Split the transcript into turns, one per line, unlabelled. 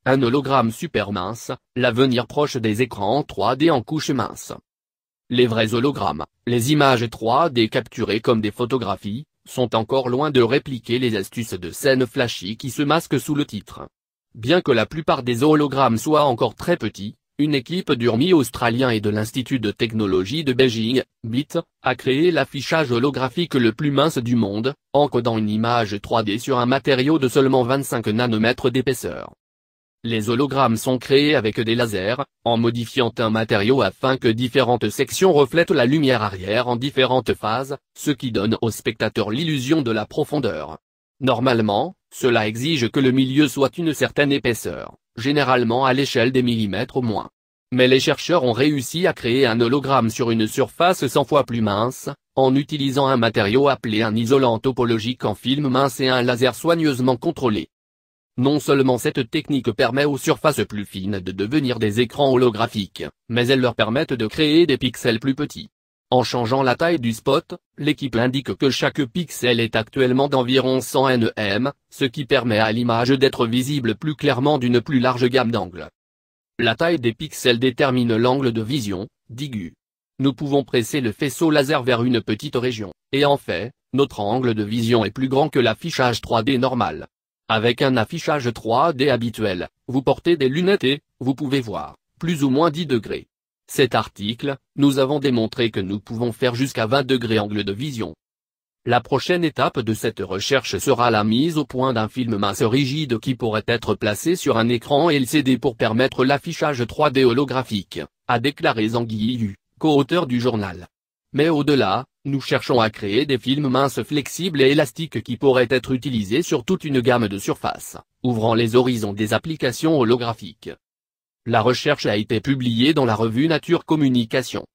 Un hologramme super mince, l'avenir proche des écrans 3D en couche mince. Les vrais hologrammes, les images 3D capturées comme des photographies, sont encore loin de répliquer les astuces de scène flashy qui se masquent sous le titre. Bien que la plupart des hologrammes soient encore très petits, une équipe d'URMI australien et de l'Institut de technologie de Beijing, BIT, a créé l'affichage holographique le plus mince du monde, encodant une image 3D sur un matériau de seulement 25 nanomètres d'épaisseur. Les hologrammes sont créés avec des lasers, en modifiant un matériau afin que différentes sections reflètent la lumière arrière en différentes phases, ce qui donne au spectateur l'illusion de la profondeur. Normalement, cela exige que le milieu soit une certaine épaisseur, généralement à l'échelle des millimètres au moins. Mais les chercheurs ont réussi à créer un hologramme sur une surface 100 fois plus mince, en utilisant un matériau appelé un isolant topologique en film mince et un laser soigneusement contrôlé. Non seulement cette technique permet aux surfaces plus fines de devenir des écrans holographiques, mais elles leur permettent de créer des pixels plus petits. En changeant la taille du spot, l'équipe indique que chaque pixel est actuellement d'environ 100 nm, ce qui permet à l'image d'être visible plus clairement d'une plus large gamme d'angles. La taille des pixels détermine l'angle de vision, dit Gu. Nous pouvons presser le faisceau laser vers une petite région, et en fait, notre angle de vision est plus grand que l'affichage 3D normal. Avec un affichage 3D habituel, vous portez des lunettes et, vous pouvez voir, plus ou moins 10 degrés. Cet article, nous avons démontré que nous pouvons faire jusqu'à 20 degrés angle de vision. La prochaine étape de cette recherche sera la mise au point d'un film mince rigide qui pourrait être placé sur un écran LCD pour permettre l'affichage 3D holographique, a déclaré Zhang Yiyu, co-auteur du journal. Mais au-delà, nous cherchons à créer des films minces flexibles et élastiques qui pourraient être utilisés sur toute une gamme de surfaces, ouvrant les horizons des applications holographiques. La recherche a été publiée dans la revue Nature Communication.